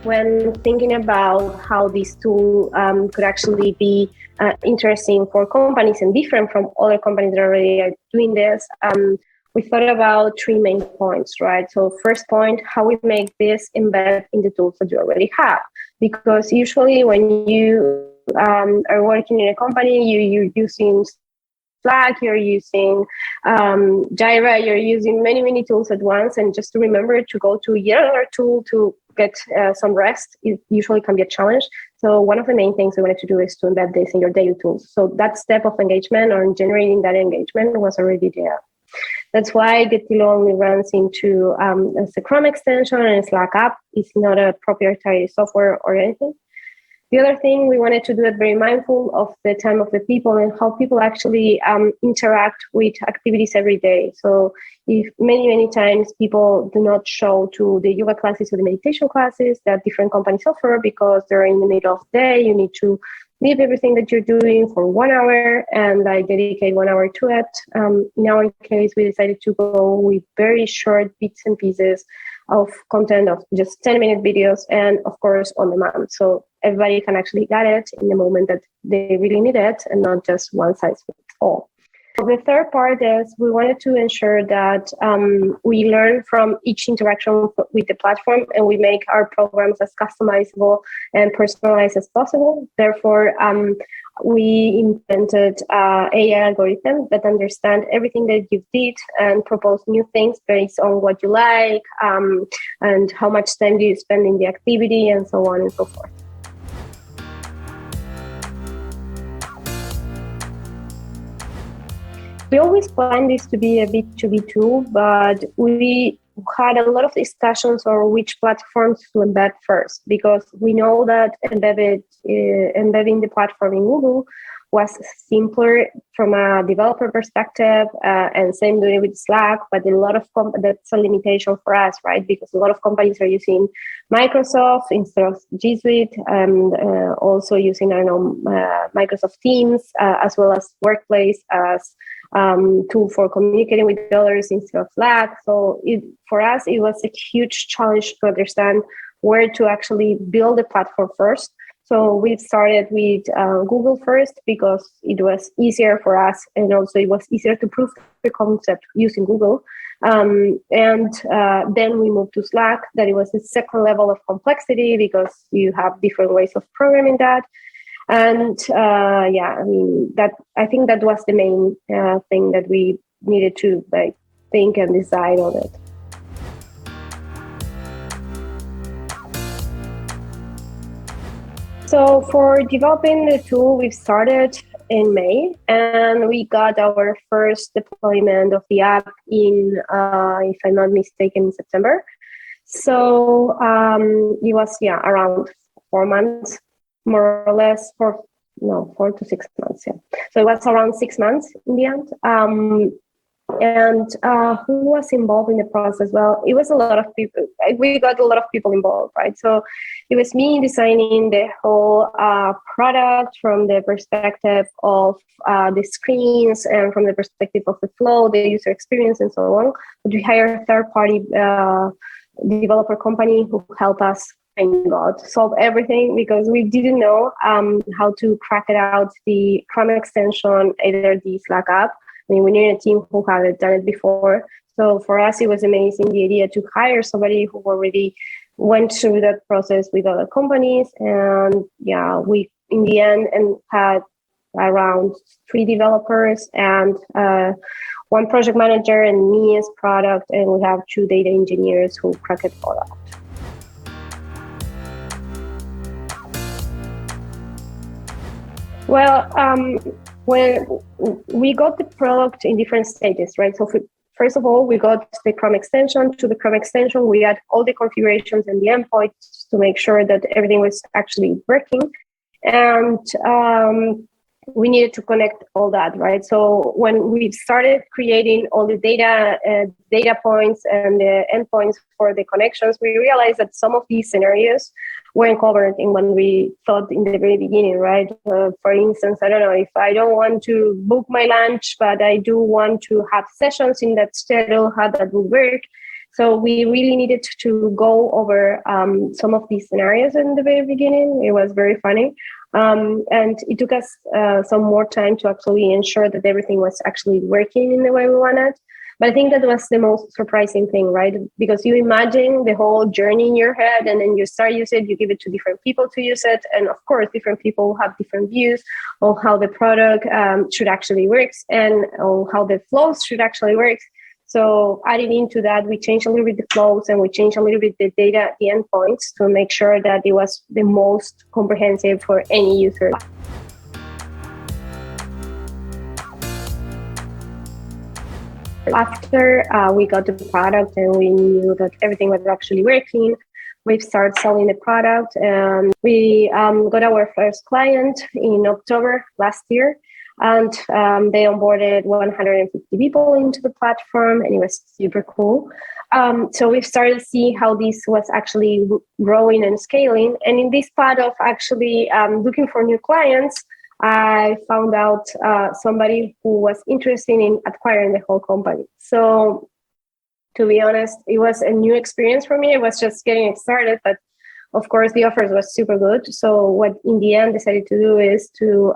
when thinking about how this tool could actually be interesting for companies and different from other companies that already are doing this, we thought about three main points, right? So first point, how we make this embed in the tools that you already have. Because usually when you are working in a company, you're using Slack, you're using Jira, you're using many tools at once. And just to remember to go to yet another tool to get some rest, it usually can be a challenge. So one of the main things we wanted to do is to embed this in your daily tools. So that step of engagement or generating that engagement was already there. That's why Getilo only runs into a Chrome extension and a Slack app. It's not a proprietary software or anything. The other thing, we wanted to do it very mindful of the time of the people and how people actually interact with activities every day. So if many times people do not show to the yoga classes or the meditation classes that different companies offer because they're in the middle of the day, you need to leave everything that you're doing for 1 hour and dedicate 1 hour to it. In our case, we decided to go with very short bits and pieces of content of just 10-minute videos and of course on demand. So everybody can actually get it in the moment that they really need it and not just one size fits all. The third part is we wanted to ensure that we learn from each interaction with the platform and we make our programs as customizable and personalized as possible. Therefore, we invented AI algorithms that understand everything that you did and propose new things based on what you like and how much time do you spend in the activity and so on and so forth. We always planned this to be a B2B tool, but we had a lot of discussions on which platforms to embed first, because we know that embedding the platform in Google was simpler from a developer perspective, and same doing with Slack, but a lot of that's a limitation for us, right? Because a lot of companies are using Microsoft instead of G Suite, and also using, Microsoft Teams, as well as Workplace as tool for communicating with others instead of Slack. So for us, it was a huge challenge to understand where to actually build a platform first. So we started with Google first because it was easier for us, and also it was easier to prove the concept using Google. And then we moved to Slack. That it was the second level of complexity because you have different ways of programming that. And I think that was the main thing that we needed to think and decide on it. So for developing the tool, we started in May, and we got our first deployment of the app in, if I'm not mistaken, in September. So it was around 4 months. More or less 4 to 6 months. Yeah. So it was around 6 months in the end. And who was involved in the process? Well, it was a lot of people. We got a lot of people involved, right? So it was me designing the whole product from the perspective of the screens and from the perspective of the flow, the user experience, and so on. But we hired a third-party developer company who helped us solve everything, because we didn't know how to crack it out, the Chrome extension, either the Slack app. I mean, we needed a team who had done it before. So for us, it was amazing, the idea to hire somebody who already went through that process with other companies. And we, in the end, had around 3 developers and 1 project manager and me as product. And we have 2 data engineers who crack it all out. Well, when we got the product in different stages, right? So first of all, we got the Chrome extension. To the Chrome extension, we had all the configurations and the endpoints to make sure that everything was actually working. And we needed to connect all that, right? So when we started creating all the data points and the endpoints for the connections, we realized that some of these scenarios weren't covered in when we thought in the very beginning, right? For instance, I don't know, if I don't want to book my lunch, but I do want to have sessions in that schedule, how that would work. So we really needed to go over some of these scenarios in the very beginning. It was very funny. And it took us some more time to actually ensure that everything was actually working in the way we wanted. But I think that was the most surprising thing, right? Because you imagine the whole journey in your head, and then you start use it, you give it to different people to use it. And of course, different people have different views on how the product should actually work and on how the flows should actually work. So adding into that, we changed a little bit the flows and we changed a little bit the data, the endpoints, to make sure that it was the most comprehensive for any user. After we got the product and we knew that everything was actually working, we started selling the product, and we got our first client in October last year. And they onboarded 150 people into the platform, and it was super cool. So we started to see how this was actually growing and scaling. And in this part of actually looking for new clients, I found out somebody who was interested in acquiring the whole company. So to be honest, it was a new experience for me. It was just getting started, but of course the offers was super good. So what in the end decided to do is to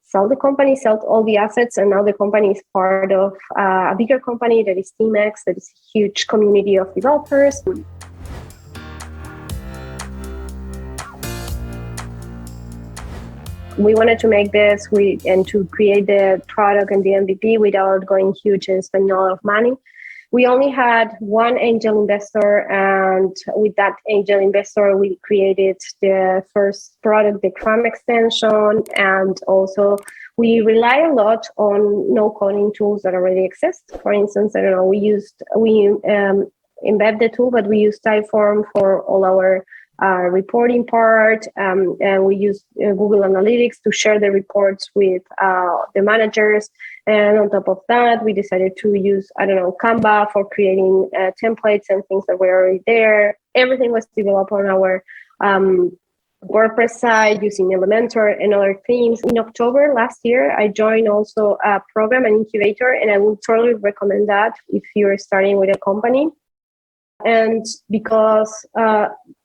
sell the company, sell all the assets, and now the company is part of a bigger company that is TeamX, that is a huge community of developers. We wanted to make this and to create the product and the MVP without going huge and spending a lot of money. We only had one angel investor, and with that angel investor, we created the first product, the Chrome extension, and also we rely a lot on no-coding tools that already exist. For instance, I don't know, we embed the tool, but we use Typeform for all our reporting part, and we use Google Analytics to share the reports with the managers. And on top of that, we decided to use, Canva for creating templates and things that were already there. Everything was developed on our WordPress site using Elementor and other themes. In October last year, I joined also a program, an incubator, and I would totally recommend that if you're starting with a company. And because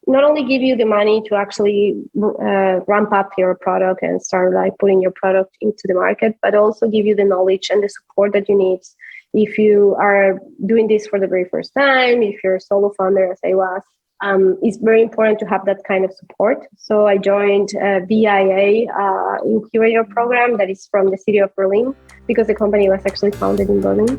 not only give you the money to actually ramp up your product and start putting your product into the market, but also give you the knowledge and the support that you need if you are doing this for the very first time, if you're a solo founder, as I was. It's very important to have that kind of support. So I joined a BIA incubator program that is from the city of Berlin, because the company was actually founded in Berlin.